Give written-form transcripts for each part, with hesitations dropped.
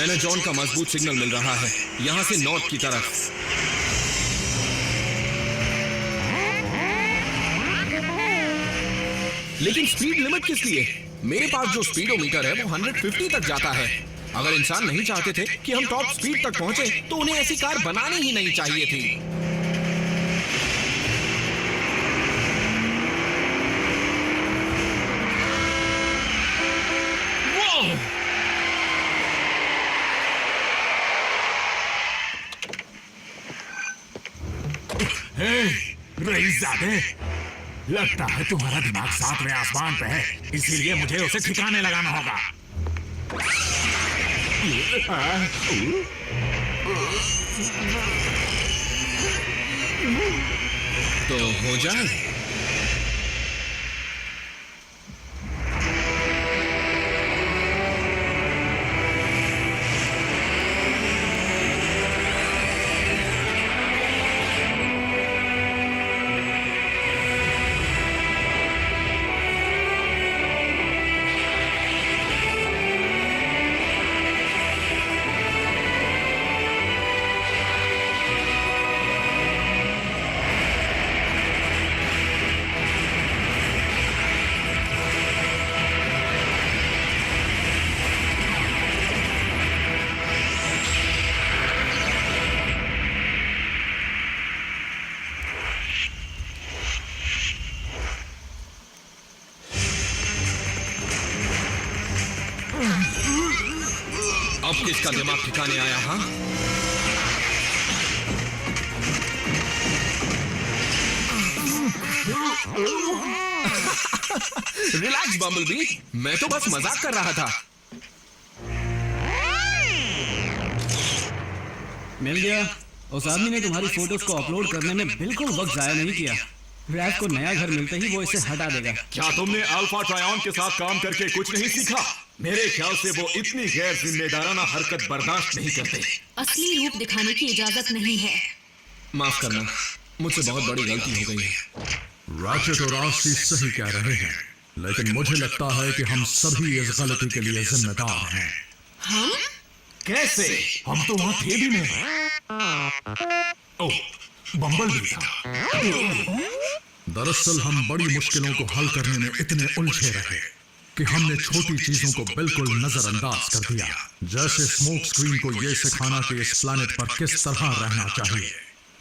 एनाजॉन का मजबूत सिग्नल मिल रहा है, यहां से नॉर्थ की तरफ। लेकिन स्पीड लिमिट किस लिए? मेरे पास जो स्पीडोमीटर है वो 150 तक जाता है। अगर इंसान नहीं चाहते थे कि हम टॉप स्पीड तक पहुंचे तो उन्हें ऐसी कार बनानी ही नहीं चाहिए थी। रईसजादे, लगता है तुम्हारा दिमाग 7वें आसमान पे है, इसीलिए मुझे उसे ठिकाने लगाना होगा। तो हो जाए। अब किसका दिमाग ठिकाने आया? हाँ, रिलैक्स बम्बलबी, मैं तो बस मजाक कर रहा था। मिल गया। उस आदमी ने तुम्हारी फोटोज को अपलोड करने में बिल्कुल वक्त जाया नहीं किया। रैफ को नया घर मिलते ही वो इसे हटा देगा। क्या तुमने अल्फा ट्रायन के साथ काम करके कुछ नहीं सीखा? मेरे ख्याल से वो इतनी गैर जिम्मेदाराना हरकत बर्दाश्त नहीं करते। असली रूप दिखाने की इजाजत नहीं है। माफ करना, मुझसे बहुत बड़ी गलती हो गई है। राचेट और आस्ती सही कह रहे हैं, लेकिन मुझे लगता है कि हम सभी इस गलती के लिए जिम्मेदार हैं। हम? कैसे? हम तो वहां थे भी नहीं। ओह, बम्बल भी था। दरअसल हम बड़ी मुश्किलों को हल करने में इतने उलझे रहे कि हमने छोटी चीजों को बिल्कुल नजरअंदाज कर दिया, जैसे स्मोक स्क्रीन को यह सिखाना कि इस प्लैनेट पर किस तरह रहना चाहिए।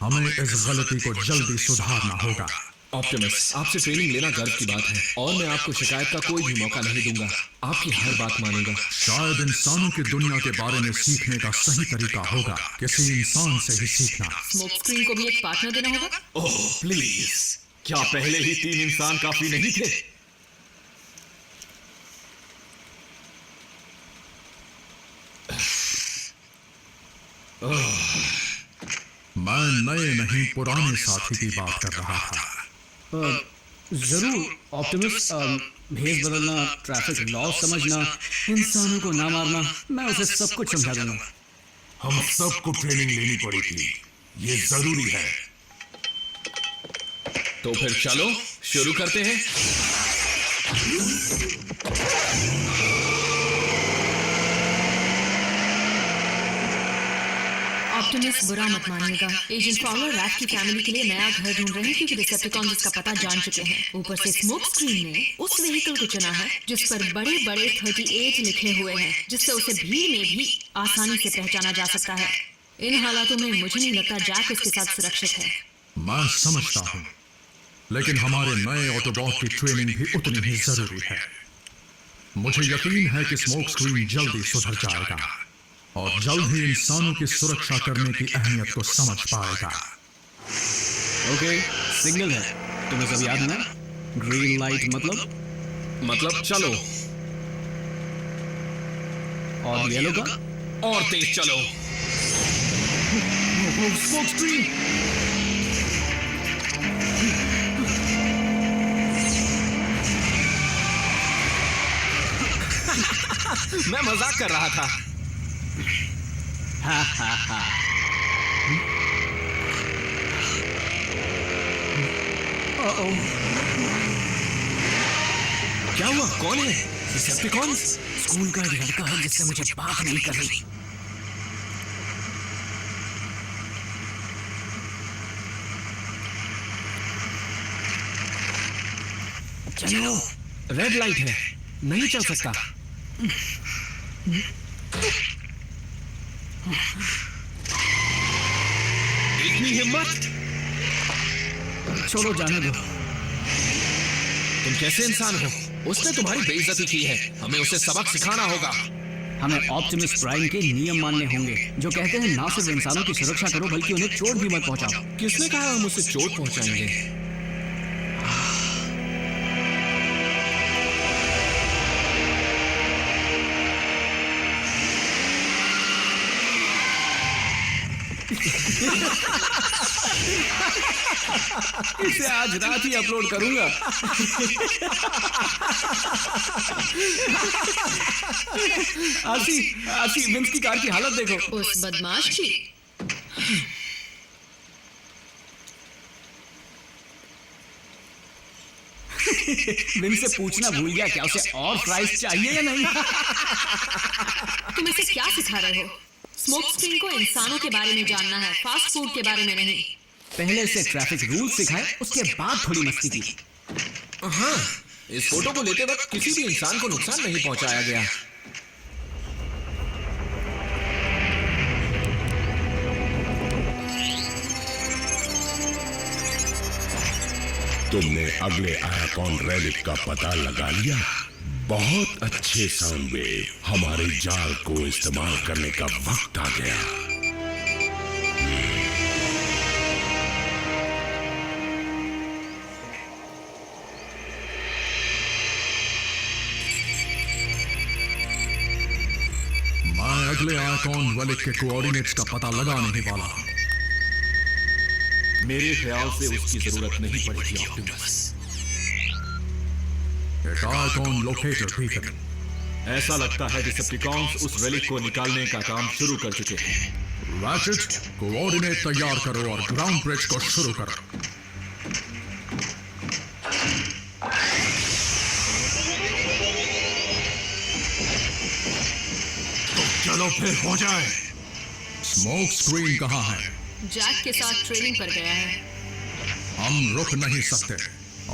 हमें इस गलती को जल्दी सुधारना होगा। ऑप्टिमस, आपसे ट्रेनिंग लेना गर्व की बात है और मैं आपको शिकायत का कोई भी मौका नहीं दूंगा। आपकी हर बात मानूंगा। शायद इंसानों की दुनिया के बारे में सीखने का सही तरीका होगा किसी इंसान से ही सीखना। स्मोक स्क्रीन को भी एक पार्टनर देना होगा। ओह प्लीज, क्या पहले ही 3 इंसान काफी नहीं थे? मैं नए नहीं पुराने साथी की बात कर रहा था। जरूर ऑप्टिमस, भेष बदलना, ट्रैफिक लॉ समझना, इंसानों को ना मारना, मैं उसे सब कुछ समझा दूंगा। हम सबको ट्रेनिंग लेनी पड़ी थी, ये जरूरी है। तो फिर चलो शुरू करते हैं। ऑप्टिमस, बुरा मत मानिएगा। एजेंट फॉलर रैफ की फैमिली के लिए नया घर ढूंढ रहे हैं क्योंकि डिसेप्टिकॉन्स इसका पता जान चुके हैं। ऊपर से स्मोक स्क्रीन ने उस व्हीकल को चुना है जिस पर बड़े बड़े 38 लिखे हुए हैं, जिससे उसे भीड़ में भी आसानी से पहचाना जा सकता है। इन हालातों में मुझे नहीं लगता जैक उसके साथ सुरक्षित है। मैं समझता हूँ, लेकिन हमारे नए ऑटोबॉट की ट्रेनिंग भी उतनी ही जरूरी है। मुझे यकीन है कि स्मोक स्क्रीन जल्दी सुधर जाएगा और जल्द ही इंसानों की सुरक्षा करने की अहमियत को समझ पाएगा। ओके, सिग्नल है, तुम्हें सब याद है ना? ग्रीन लाइट मतलब चलो, और येलो का? और तेज चलो। Smoke screen! मैं मजाक कर रहा था। क्या हुआ? कौन है? डिसेप्टिकॉन्स? स्कूल का एक लड़का है जिससे मुझे बात नहीं करनी। चलो। रेड लाइट है, नहीं चल सकता। इतनी हिम्मत? छोड़ो, जाने दो। तुम कैसे इंसान हो? उसने तुम्हारी बेइज्जती की है, हमें उसे सबक सिखाना होगा। हमें ऑप्टिमस प्राइम के नियम मानने होंगे, जो कहते हैं ना सिर्फ इंसानों की सुरक्षा करो बल्कि उन्हें चोट भी मत पहुंचाओ। किसने कहा हम उसे चोट पहुंचाएंगे? इसे आज रात ही अपलोड करूंगा। आशी, आशी, विंस की कार की हालत देखो। उस बदमाश की। विंस से पूछना भूल गया क्या उसे और फ्राइज चाहिए या नहीं। तुम इसे क्या सिखा रहे हो? स्मोक स्क्रीन को इंसानों के बारे में जानना है, फास्ट फूड के बारे में नहीं। पहले से ट्रैफिक रूल सिखाए, उसके बाद थोड़ी मस्ती की। हाँ, इस फोटो को लेते वक्त किसी भी इंसान को नुकसान नहीं पहुंचाया गया। तुमने अगले आयाकॉन रेलिक का पता लगा लिया। बहुत अच्छे साउंड वेव, हमारे जाल को इस्तेमाल करने का वक्त आ गया। मैं अगले आइकॉन रेलिक के कोऑर्डिनेट्स का पता लगाने ही वाला हूं। मेरे ख्याल से उसकी जरूरत नहीं पड़ेगी ऑप्टिमस। एक आइकॉन लोकेटर बीकन। ऐसा लगता है डिसेप्टिकॉन्स उस रेलिक को निकालने का काम शुरू कर चुके हैं। रैचेट, कोऑर्डिनेट तैयार करो और ग्राउंड ब्रिज को शुरू करो। तो चलो फिर हो जाए। स्मोक स्क्रीन कहाँ है? जैक के साथ ट्रेनिंग पर गया है। हम रुक नहीं सकते।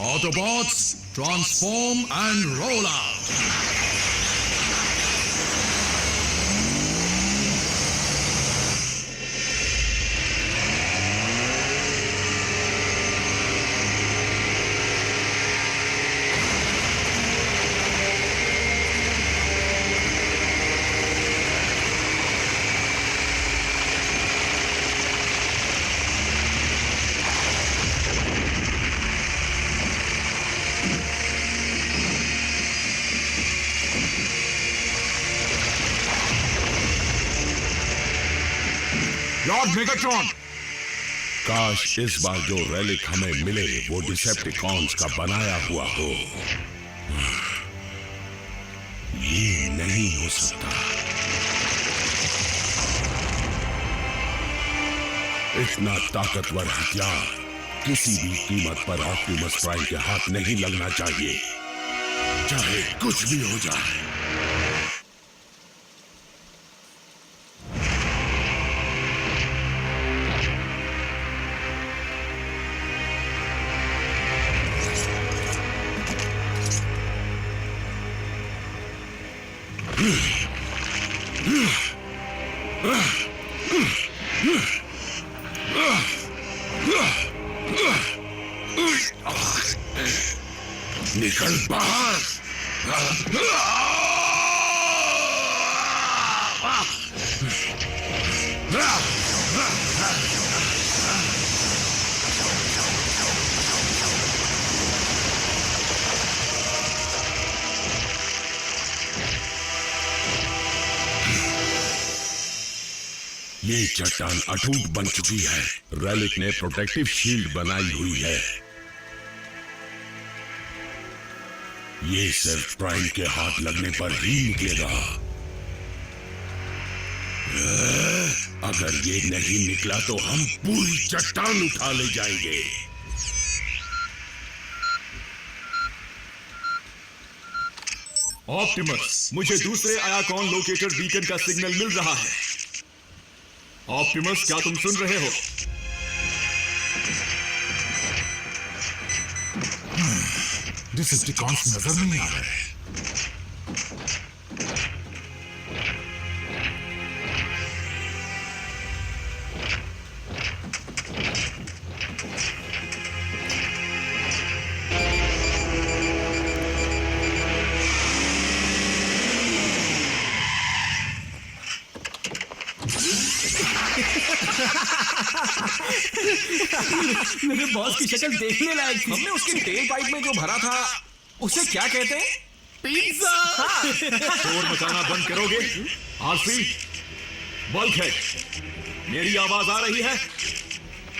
Autobots, transform and roll out. Lord Megatron, काश इस बार जो रेलिक हमें मिले वो डिसेप्टिकॉन्स का बनाया हुआ हो। ये नहीं हो सकता। इतना ताकतवर हथियार किसी भी कीमत पर ऑप्टिमस प्राइम के हाथ नहीं लगना चाहिए, चाहे कुछ भी हो जाए। निकल बाहर। ये चट्टान अटूट बन चुकी है। रेलिक ने प्रोटेक्टिव शील्ड बनाई हुई है। ये सिर्फ प्राइम के हाथ लगने पर ही निकलेगा। अगर ये नहीं निकला तो हम पूरी चट्टान उठा ले जाएंगे। ऑप्टिमस, मुझे दूसरे आयाकॉन लोकेटर बीकन का सिग्नल मिल रहा है। ऑप्टिमस, क्या तुम सुन रहे हो? डिसेप्टिकॉन्स नजर नहीं आ रहे। मेरे बॉस की शक्ल देखने लायक थी। हमने उसके टेल पाइप में जो भरा था उसे क्या कहते हैं? पिज्जा। शोर मचाना बंद करोगे? आलसी, बल्कहेड, मेरी आवाज आ रही है?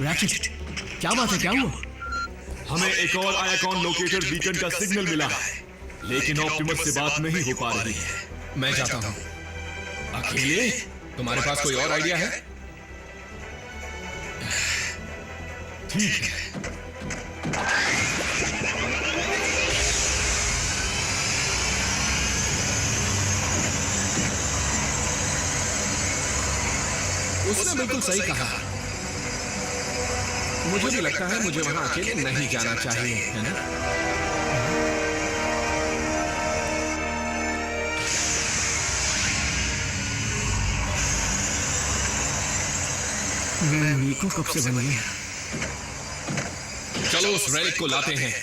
रैचेट, क्या बात है, क्या हुआ? हमें एक और आइकॉन लोकेटर बीकन का सिग्नल मिला है, लेकिन ऑप्टिमस से बात नहीं हो पा रही है। मैं जाता हूं। अकेले? तुम्हारे पास कोई और आइडिया है? ठीक है। उसने बिल्कुल सही कहा। मुझे भी लगता है मुझे वहां अकेले नहीं जाना चाहिए, है ना? मैं मीको कब से बन गया? चलो उस रेलिक को लाते हैं।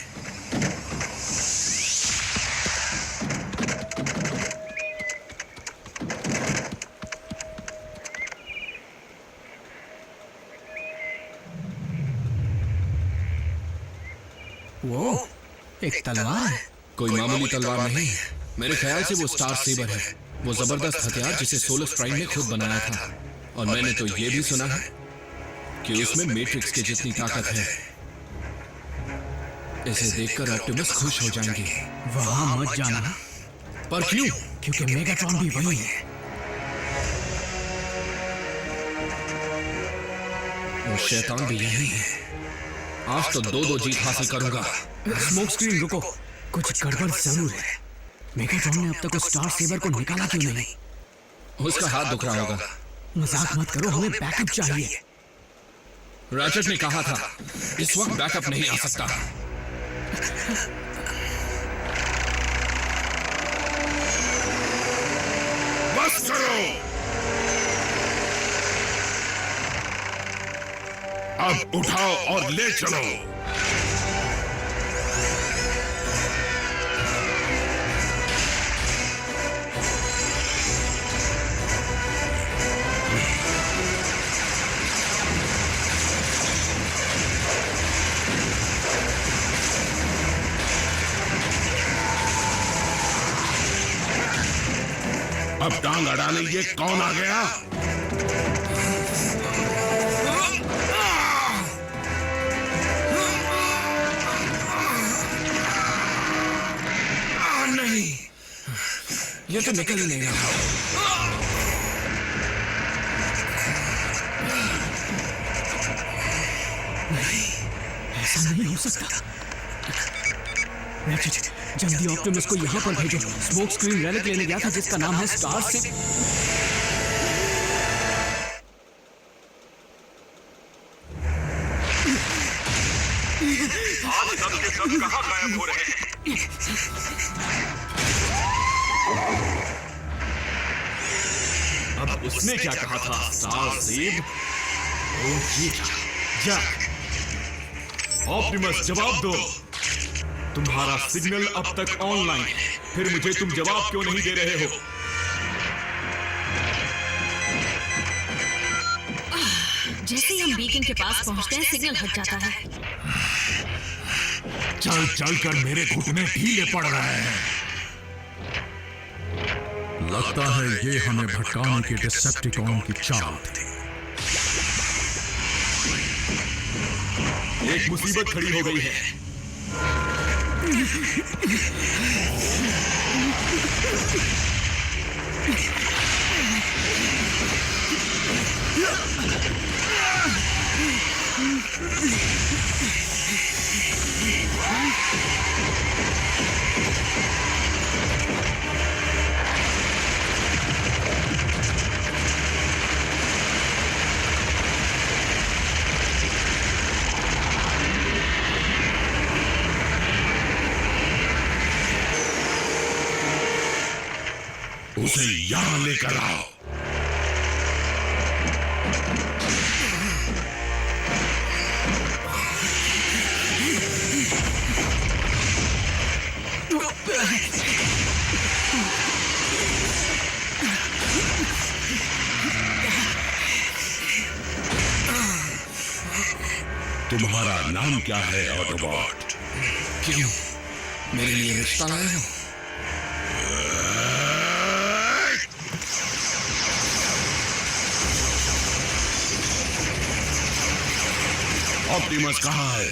वो एक तलवार है। कोई मामूली तलवार नहीं है। मेरे ख्याल से वो स्टार सेबर है, वो जबरदस्त हथियार जिसे सोलस प्राइम ने खुद बनाया था। और मैंने तो ये भी सुना है कि उसमें मैट्रिक्स की जितनी ताकत है। इसे देखकर ऑप्टिमस खुश हो जाएंगे। वहां मत जाना। पर क्यों? क्योंकि मेगाट्रॉन भी वही है। वो शैतान भी यही है। आज तो दो जीत हासिल करूंगा। स्मोक स्क्रीन, रुको, कुछ गड़बड़ जरूर है। मेगाट्रॉन ने अब तक उस स्टार सेबर को निकाला क्यों नहीं? उसका हाथ दुख रहा होगा। मजाक मत करो, हमें बैकअप चाहिए। रैचेट ने कहा था इस वक्त बैकअप नहीं आ सकता। बस करो। अब उठाओ और ले चलो। अब टांग अड़ाने ये कौन आ गया? नहीं, ये तो निकल ही नहीं रहा। ऐसा नहीं हो सकता। रैचेट, जल्दी ऑप्टिमस को यहाँ पर भेजो। स्मोक स्क्रीन रेलिक लेने गया था जिसका नाम है स्टार से। आज सब के सब कहां गायब हो रहे हैं? अब उसने क्या कहा था? स्टार सेब? ओ ये जैक, ऑप्टिमस जवाब दो। तुम्हारा सिग्नल अब तक ऑनलाइन है, फिर मुझे तुम जवाब क्यों नहीं दे रहे हो? जैसे ही हम बीकन के पास पहुंचते हैं सिग्नल हट जाता है। चल चल कर मेरे घुटने ढीले पड़ रहे हैं। लगता है ये हमें भटकाने की डिसेप्टिकॉन की चाल थी। एक मुसीबत खड़ी हो गई है। उसे यहां लेकर आओ। तुम्हारा नाम क्या है ऑटोबॉट? क्यों मेरे लिए रिश्ता लाए हो? ऑप्टिमस कहाँ है?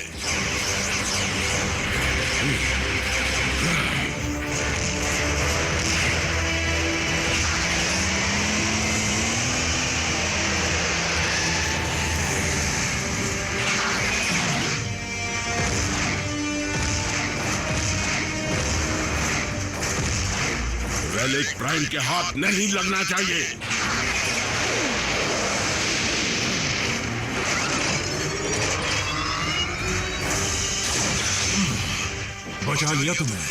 रेलिक प्राइम के हाथ नहीं लगना चाहिए। बचा लिया तुम्हें।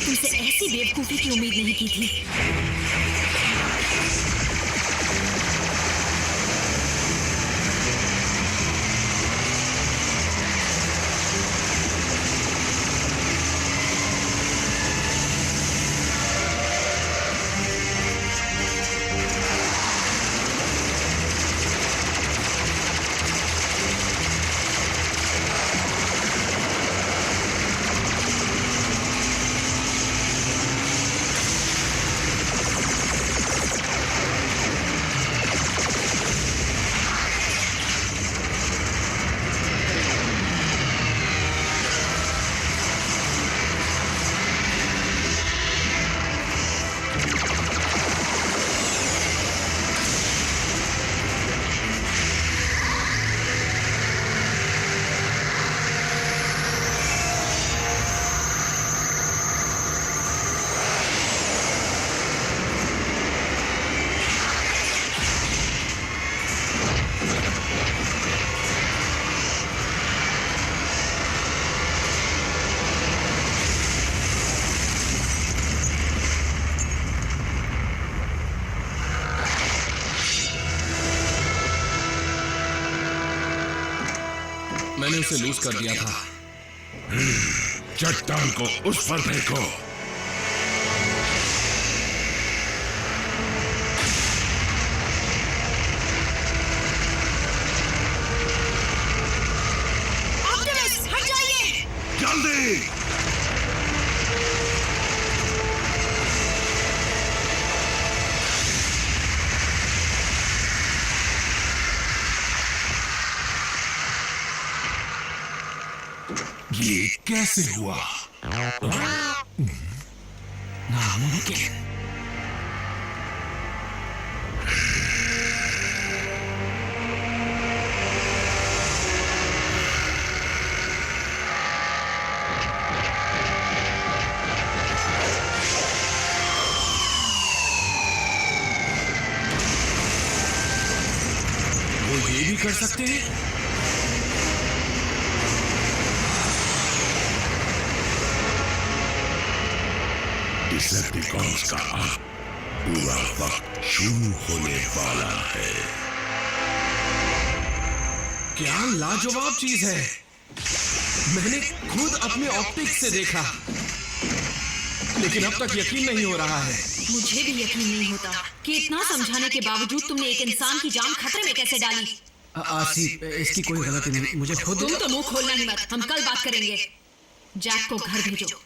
तुमसे ऐसी बेवकूफी की उम्मीद नहीं की थी। मैंने उसे लूज कर दिया था। चट्टान को उस पर फेंको। ऑप्टिमस, हट जाइए। जल्दी। ये कैसे हुआ? नामुमकिन। वो ये भी कर सकते हैं? डिसेप्टिकॉन्स का पूरा वक्त शुरू होने वाला है। क्या लाजवाब चीज है। मैंने खुद अपने ऑप्टिक्स से देखा, लेकिन अब तक यकीन नहीं हो रहा है। मुझे भी यकीन नहीं होता कि इतना समझाने के बावजूद तुमने एक इंसान की जान खतरे में कैसे डाली। आसिफ, इसकी कोई गलती नहीं, मुझे खुद। तुम तो मुंह खोलना ही मत, हम कल बात करेंगे। जैक को घर भेजो।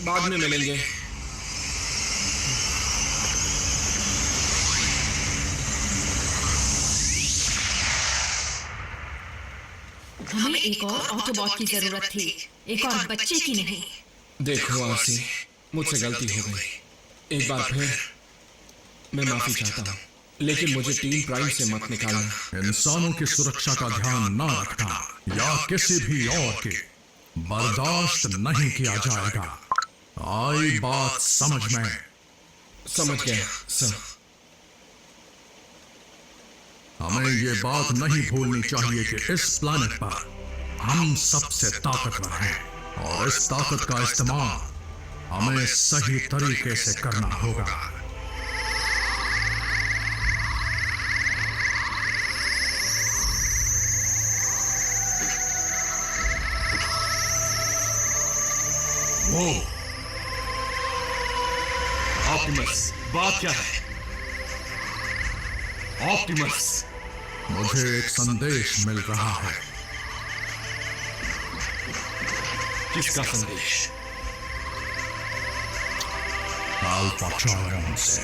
बाद में मिलेंगे। हमें एक और ऑटोबॉट की जरूरत थी, एक और बच्चे की नहीं। देखो आरसी, मुझसे गलती हो गई। एक बार फिर मैं माफी चाहता हूँ, लेकिन मुझे टीम प्राइम से मत निकालना। इंसानों की सुरक्षा का ध्यान न रखना या किसी भी और के बर्दाश्त नहीं किया जाएगा। आई बात समझ में? समझ गया सर। हमें ये बात नहीं भूलनी चाहिए कि इस प्लैनेट पर हम सबसे ताकतवर हैं और इस ताकत का इस्तेमाल हमें सही तरीके से करना होगा। वो ऑप्टिमस, बात क्या है? ऑप्टिमस, मुझे एक संदेश मिल रहा है। किसका संदेश? अल्फा ट्रायन से।